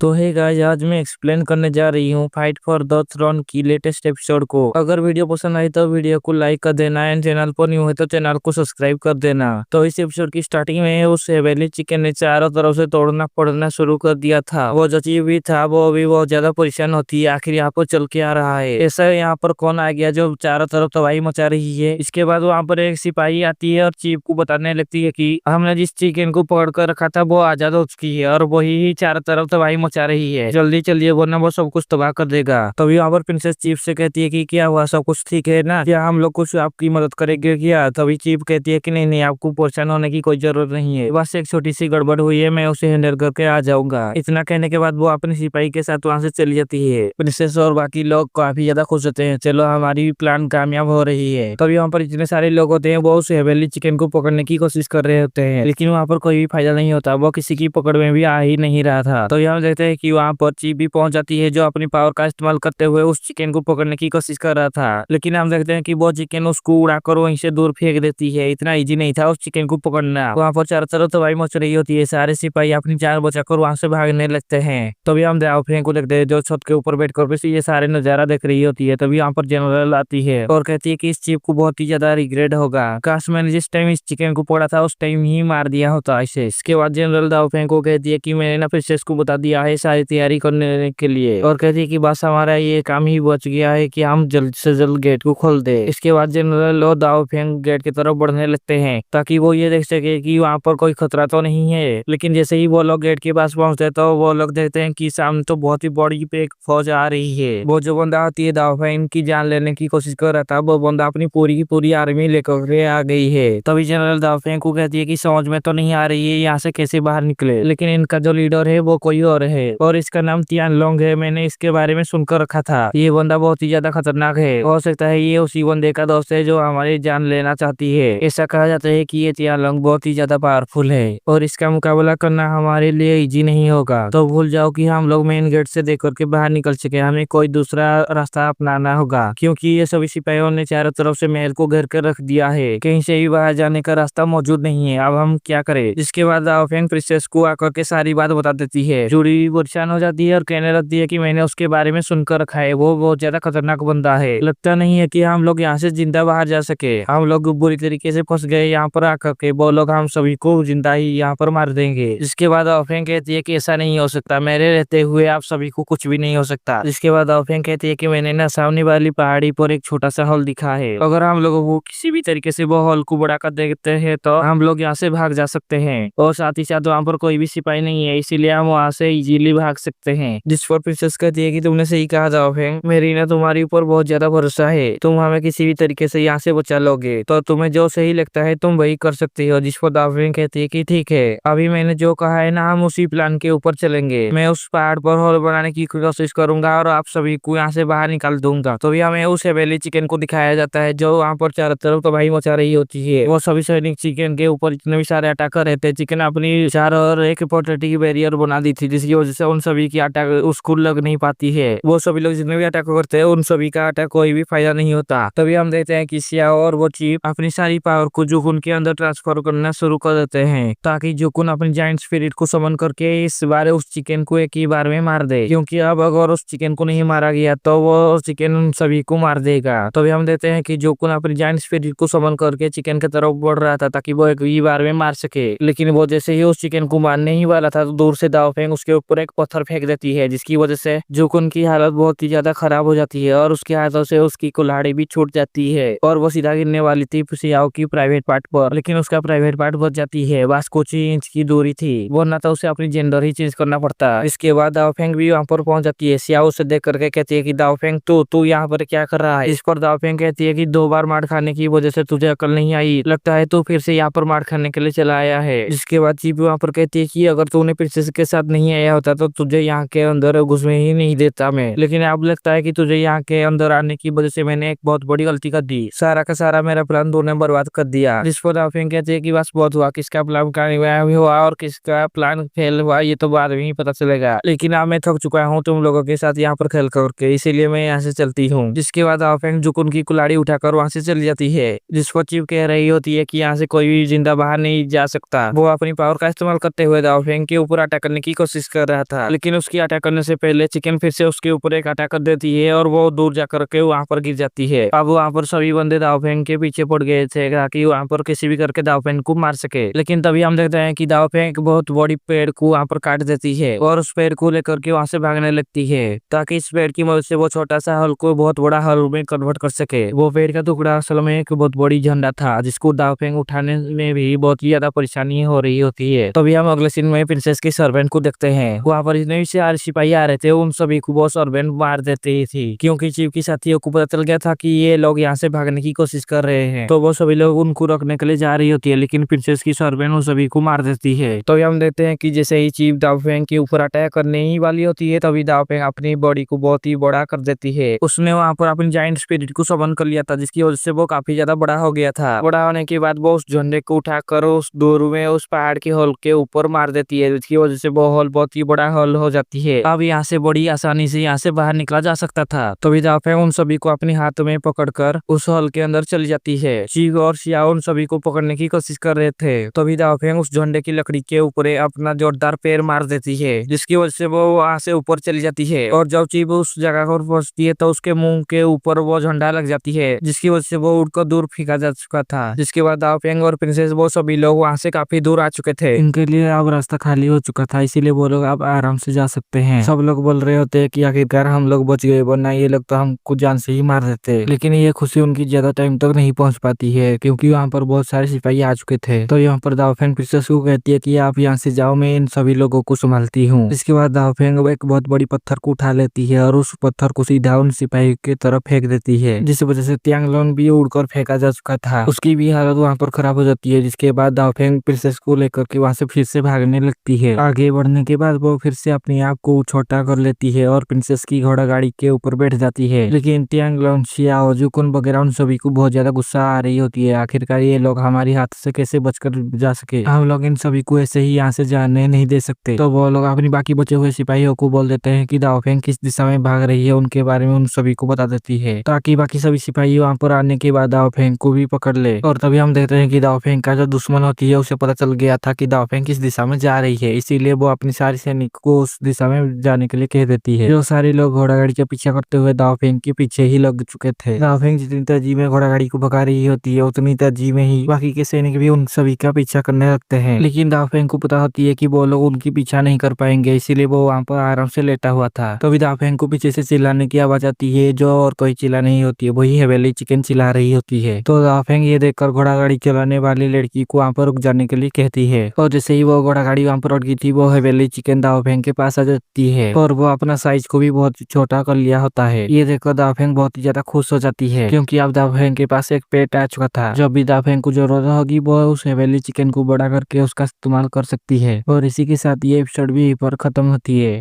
तो है गाइस, आज मैं एक्सप्लेन करने जा रही हूँ फाइट फॉर द थ्रोन की लेटेस्ट एपिसोड को। अगर वीडियो पसंद आई तो वीडियो को लाइक कर देना एंड चैनल पर न्यू है तो चैनल को सब्सक्राइब कर देना। तो इस एपिसोड की स्टार्टिंग में उस हेवेली चिकन ने चारों तरफ से तोड़ना पड़ना शुरू कर दिया था। वो जो चीज भी था वो अभी बहुत ज्यादा परेशान होती है, आखिर यहाँ पर चल के आ रहा है। ऐसा यहाँ पर कौन आ गया जो चारों तरफ तबाही मचा रही है। इसके बाद वहाँ पर एक सिपाही आती है और चीफ को बताने लगती है कि हमने जिस चिकन को पकड़ कर रखा था वो आजाद हो चुकी है और वही ही चारों तरफ तबाही मचा रही है। जल्दी चलिए वरना वो सब कुछ तबाह कर देगा। तभी यहाँ पर प्रिंसेस चीफ से कहती है कि क्या हुआ, सब कुछ ठीक है ना, क्या हम लोग कुछ आपकी मदद करेंगे क्या। तभी चीफ कहती है कि नहीं नहीं, आपको परेशान होने की कोई जरूरत नहीं है, बस एक छोटी सी गड़बड़ हुई है, मैं उसे हैंडल करके आ जाऊंगा। इतना कहने के बाद वो अपने सिपाही के साथ वहाँ से चली जाती है। प्रिंसेस और बाकी लोग काफी ज्यादा खुश होते हैं, चलो हमारी प्लान कामयाब हो रही है। तभी यहाँ पर इतने सारे लोग होते हैं वो उस हेवेली चिकन को पकड़ने की कोशिश कर रहे होते हैं, लेकिन वहाँ पर कोई भी फायदा नहीं होता, वो किसी की पकड़ में भी आ ही नहीं रहा था। तो यहाँ देखते हैं कि वहाँ पर चीफ भी पहुंच जाती है जो अपनी पावर का इस्तेमाल करते हुए उस चिकन को पकड़ने की कोशिश कर रहा था। लेकिन हम देखते हैं कि वो चिकन उसको उड़ाकर वहीं से दूर फेंक देती है। इतना इजी नहीं था उस चिकन को पकड़ना। वहाँ पर चारों तरफ तबाही मच रही होती है, सारे सिपाही अपनी जान बचाकर वहाँ से भागने लगते हैं। तभी हम दाव फेंक को देखते हैं जो छत के ऊपर बैठकर ये सारे नजारा देख रही होती है। तभी यहाँ पर जनरल आती है और कहती है कि इस चीफ को बहुत ही ज्यादा रिग्रेट होगा, काश मैंने जिस टाइम इस चिकन को पकड़ा था उस टाइम ही मार दिया होता इसे। इसके बाद जनरल दाव फेंक को कहती है कि मैंने ना प्रिंसेस को बता दिया है सारी तैयारी करने के लिए, और कहती है कि बस हमारा ये काम ही बच गया है कि हम जल्द से जल्द गेट को खोल दे। इसके बाद जनरल और दाव फेंक गेट की तरफ बढ़ने लगते हैं ताकि वो ये देख सके कि वहाँ पर कोई खतरा तो नहीं है। लेकिन जैसे ही वो लोग गेट के पास पहुंचते तो वो लोग देखते हैं कि सामने तो बहुत ही बड़ी पे एक फौज आ रही है। वो जो बंदा आती है दाव फेंक की जान लेने की कोशिश कर रहा था, वो बंदा अपनी पूरी की पूरी आर्मी लेकर के आ गई है। तभी जनरल दाव फेंक को कहती है कि समझ में तो नहीं आ रही है यहाँ से कैसे बाहर निकले, लेकिन इनका जो लीडर है वो कोई और है और इसका नाम तियान लोंग है, मैंने इसके बारे में सुनकर रखा था। ये बंदा बहुत ही ज्यादा खतरनाक है, हो सकता है ये उसी बंदे का दोस्त है जो हमारी जान लेना चाहती है। ऐसा कहा जाता है कि ये तियान लोंग बहुत ही ज्यादा पावरफुल है और इसका मुकाबला करना हमारे लिए इजी नहीं होगा। तो भूल जाओ कि हम लोग मेन गेट से देख करके बाहर निकल सके, हमें कोई दूसरा रास्ता अपनाना होगा, क्योंकि ये सभी सिपाहियों ने चारों तरफ से महल को घेर कर रख दिया है, कहीं से भी बाहर जाने का रास्ता मौजूद नहीं है। अब हम क्या करें। इसके बाद दाव फेंक प्रिंसेस को आकर के सारी बात बता देती है। जूडी भी परेशान हो जाती है और कहने लगती है कि मैंने उसके बारे में सुनकर रखा है, वो बहुत ज्यादा खतरनाक बंदा है, लगता नहीं है कि हम लोग यहाँ से जिंदा बाहर जा सके, हम लोग बुरी तरीके से फंस गए यहाँ पर आकर के, वो लोग हम सभी को जिंदा ही यहाँ पर मार देंगे। इसके बाद दाव फेंक कहती है कि ऐसा नहीं हो सकता, मेरे रहते हुए आप सभी को कुछ भी नहीं हो सकता। इसके बाद दाव फेंक कहती है कि मैंने ना सामने वाली पहाड़ी पर एक छोटा सा हॉल दिखा है, अगर हम लोगों को किसी भी तरीके से वो हॉल को बढ़ा कर देखते हैं तो हम लोग यहाँ से भाग जा सकते हैं, और साथ ही साथ वहाँ पर कोई भी सिपाही नहीं है, इसीलिए हम वहाँ से इजीली भाग सकते हैं। जिस पर प्रिंसेस कहती है कि तुमने सही कहा दाव फेंक, मेरी ना तुम्हारी ऊपर बहुत ज्यादा भरोसा है, तुम हमें किसी भी तरीके से यहाँ से बचा लोगे, तो तुम्हें जो सही लगता है तुम वही कर सकती हो। जिस पर दाव फेंक कहती है कि ठीक है, अभी मैंने जो कहा है ना हम उसी प्लान के ऊपर चलेंगे, मैं उस पहाड़ पर हॉल बनाने की कोशिश करूंगा और आप सभी को यहाँ से बाहर निकाल दूंगा। तो भी हमें उस हेवेली चिकन को दिखाया जाता है जो वहाँ पर चारों तरफ तबाही मचा रही होती है। वो सभी सैनिक चिकन के ऊपर इतने भी सारे अटैकर रहते हैं, चिकन अपनी चारों ओर एक प्रोटेक्टिव बैरियर बना दी थी, जिसकी वजह से उन सभी की अटैक उसको लग नहीं पाती है। वो सभी लोग जितने भी अटैक करते हैं उन सभी का अटैक कोई भी फायदा नहीं होता। तभी हम देखते हैं कि सिया और वो चीफ अपनी सारी पावर को जुकुन के अंदर ट्रांसफर करना शुरू कर देते हैं ताकि जुकुन अपनी जाइंट स्पिरिट को समन करके इस बार उस चिकन को एक ही बार में मार दे, क्योंकि अब अगर उस चिकन को नहीं मारा गया तो वो चिकन उन सभी को मार देगा। तभी हम देखते हैं कि जुकुन अपनी जाइंट स्पिरिट को समन करके चिकन की तरफ बढ़ रहा था ताकि वो एक ही बार में मार सके, लेकिन वो जैसे ही उस चिकन को मारने ही वाला था तो दूर से दाव फेंक उसके ऊपर एक पत्थर फेंक देती है, जिसकी वजह से जुकुन की हालत बहुत ही ज्यादा खराब हो जाती है और उसके हाथों से उसकी कुल्हाड़ी भी छूट जाती है और वो सीधा गिरने वाली थी सियाओ की प्राइवेट पार्ट पर, लेकिन उसका प्राइवेट पार्ट बच जाती है, बस कुछ ही इंच की दूरी थी, वरना तो उसे अपनी जेंडर ही चेंज करना पड़ता। इसके बाद दाव फेंक भी वहाँ पर पहुंच जाती है। सियाओ उसे देख करके कहती है कि दाव फेंक तू यहाँ पर क्या कर रहा है। इस पर दाव फेंक कहती है कि 2 बार मार खाने की वजह से तुझे अकल नहीं आई, लगता है तू फिर से यहाँ पर मार खाने के लिए चला आया है। जिसके बाद चीफ वहाँ पर कहती है कि अगर तूने प्रिंसेस के साथ नहीं आया होता तो तुझे यहाँ के अंदर घुसने ही नहीं देता मैं, लेकिन अब लगता है कि तुझे यहाँ के अंदर आने की वजह से मैंने एक बहुत बड़ी गलती कर दी, सारा का सारा मेरा प्लान तूने बर्बाद कर दिया। जिस पर दाव फेंक कहती है कि बस बहुत हुआ, किसका प्लान कामयाब हुआ और किसका प्लान फेल हुआ ये तो बाद में ही पता चलेगा, लेकिन अब मैं थक चुका हूँ तुम लोगों के साथ यहाँ पर खेल करके, इसीलिए मैं यहाँ से चलती हूँ। जिसके बाद दाव फेंक जुकुन की कुल्हाड़ी उठाकर वहाँ से चली जाती है, जिस पर चीफ कह रही होती है कि यहाँ से कोई भी जिंदा बाहर नहीं जा सकता। वो अपनी पावर का इस्तेमाल करते हुए दाव फेंक के ऊपर अटैक करने की कोशिश कर रहा था, लेकिन उसकी अटैक करने से पहले चिकन फिर से उसके ऊपर एक अटैक कर देती है और वो दूर जाकर के वहां पर गिर जाती है। अब वहां पर सभी बंदे दाओफेंग के पीछे पड़ गए थे ताकि वहां पर किसी भी करके दाओफेंग को मार सके। लेकिन तभी हम देखते हैं कि दाओफेंग एक बहुत बड़ी पेड़ को वहां पर काट देती है और उस पेड़ को लेकर के वहां से भागने लगती है ताकि इस पेड़ की मदद से वो छोटा सा हल को बहुत बड़ा हल में कन्वर्ट कर सके। वो पेड़ का टुकड़ा असल में एक बहुत बड़ी झंडा था जिसको दाओफेंग उठाने में भी बहुत ही ज्यादा परेशानी हो रही होती है। तभी हम अगले सीन में प्रिंसेस के सर्वेंट को देखते हैं। वहां पर जितने भी सारे सिपाही आ रहे थे उन सभी को वो सर्वेंट मार देते थे क्योंकि चीफ की साथियों को पता चल गया था कि ये लोग यहाँ से भागने की कोशिश कर रहे हैं। तो वो सभी लोग उनको रखने के लिए जा रही होती है, लेकिन प्रिंसेस की सर्वेंट उन सभी को मार देती है। तो हम देखते हैं कि जैसे ही चीफ दाओफेंग के ऊपर अटैक करने ही वाली होती है तभी दाओफेंग अपनी बॉडी को बहुत ही बड़ा कर देती है। उसने वहां पर अपनी जायंट स्पिरिट को समन कर लिया था जिसकी वजह से वो काफी ज्यादा बड़ा हो गया था। बड़ा होने के बाद वो उस झंडे को उठाकर उस दूर में उस पहाड़ के होल के ऊपर मार देती है जिसकी वजह से वो होल बहुत ही बड़ा होल हो जाती है। अब यहाँ से बड़ी आसानी से यहाँ से बाहर निकला जा सकता था। तभी दाओफेंग उन सभी को अपने हाथ में पकड़कर उस होल के अंदर चली जाती है। चीफ और सियाओ उन सभी को पकड़ने की कोशिश कर रहे थे। तभी दाओफेंग उस झंडे की लकड़ी के ऊपर अपना जोरदार पैर मार देती है जिसकी वजह से वो वहां से ऊपर चली जाती है और जब चीफ उस जगह पर पहुंचती है तो उसके मुंह के ऊपर वो झंडा लग जाती है जिसकी वजह से वो उड़कर दूर फेंका जा चुका था। जिसके बाद दाओफेंग और प्रिंसेस वो सभी लोग वहां से काफी दूर आ चुके थे। इनके लिए अब रास्ता खाली हो चुका था, इसीलिए वो लोग अब आराम से जा सकते हैं। सब लोग बोल रहे होते हैं कि आखिरकार हम लोग बच गए, वरना ये लोग तो हमको जान से ही मार देते। लेकिन ये खुशी उनकी ज्यादा टाइम तक नहीं पहुंच पाती है क्योंकि वहाँ पर बहुत सारे सिपाही आ चुके थे। तो यहाँ पर दाओफेंग प्रिंसेस को कहती है कि आप यहाँ से जाओ, मैं इन सभी लोगों को संभालती हूँ। इसके बाद दाओफेंग एक बहुत बड़ी पत्थर को उठा लेती है और उस पत्थर को सीधा उन सिपाही की तरफ फेंक देती है जिस वजह से तियांगलोन भी उड़कर फेंका जा चुका था। उसकी भी हालत वहाँ पर खराब हो जाती है। जिसके बाद दाओफेंग प्रिंसेस को लेकर के वहाँ से फिर से भागने लगती है। आगे बढ़ने के बाद वो फिर से अपने आप को छोटा कर लेती है और प्रिंसेस की घोड़ा गाड़ी के ऊपर बैठ जाती है। लेकिन तियांगलोन, सियाओ, जुकुन वगैरह उन सभी को बहुत ज्यादा गुस्सा आ रही होती है। आखिरकार ये लोग हमारी हाथ से कैसे बचकर जा सके, हम लोग इन सभी को ऐसे ही यहाँ से जाने नहीं दे सकते। तो वो लोग अपनी बाकी बचे हुए सिपाहियों को बोल देते हैं कि दाओफेंग किस दिशा में भाग रही है उनके बारे में उन सभी को बता देती है ताकि बाकी सभी सिपाही वहाँ पर आने के बाद दाओफेंग को भी पकड़ ले। और तभी हम देखते हैं कि दाओफेंग का जो दुश्मन होती है उसे पता चल गया था कि दाओफेंग किस दिशा में जा रही है, इसीलिए वो अपनी सारी सैनिक को उस दिशा में जाने के लिए कह देती है। जो सारे लोग घोड़ा गाड़ी का पीछा करते हुए दाओफेंग के पीछे ही लग चुके थे। दाओफेंग जितनी तेजी में घोड़ा गाड़ी को भगा रही होती है उतनी तेजी में ही बाकी के सैनिक भी उन सभी का पीछा करने लगते हैं। लेकिन दाओफेंग को पता होती है कि वो लोग उनकी पीछा नहीं कर पाएंगे, इसीलिए वो वहाँ पर आराम से लेटा हुआ था। तभी दाओफेंग को पीछे से चिल्लाने की आवाज आती है जो और कोई चिल्ला नहीं होती है, वही हवेली चिकन चिल्ला रही होती है। तो दाओफेंग ये देखकर घोड़ा गाड़ी चलाने वाली लड़की को वहाँ पर रुक जाने के लिए कहती है और जैसे ही वो घोड़ा गाड़ी वहाँ पर रुक गई थी वो हवेली चिकन दाओफेंग के पास आ जाती है और वो अपना साइज को भी बहुत छोटा कर लिया होता है। ये देखकर दाओफेंग बहुत ही ज्यादा खुश हो जाती है क्योंकि अब दाओफेंग के पास एक पेट आ चुका था। जब भी दाओफेंग को जरूरत होगी वो उस हवेली चिकन को बड़ा करके उसका इस्तेमाल कर सकती है। और इसी के साथ ये एपिसोड भी यहीं पर खत्म होती है।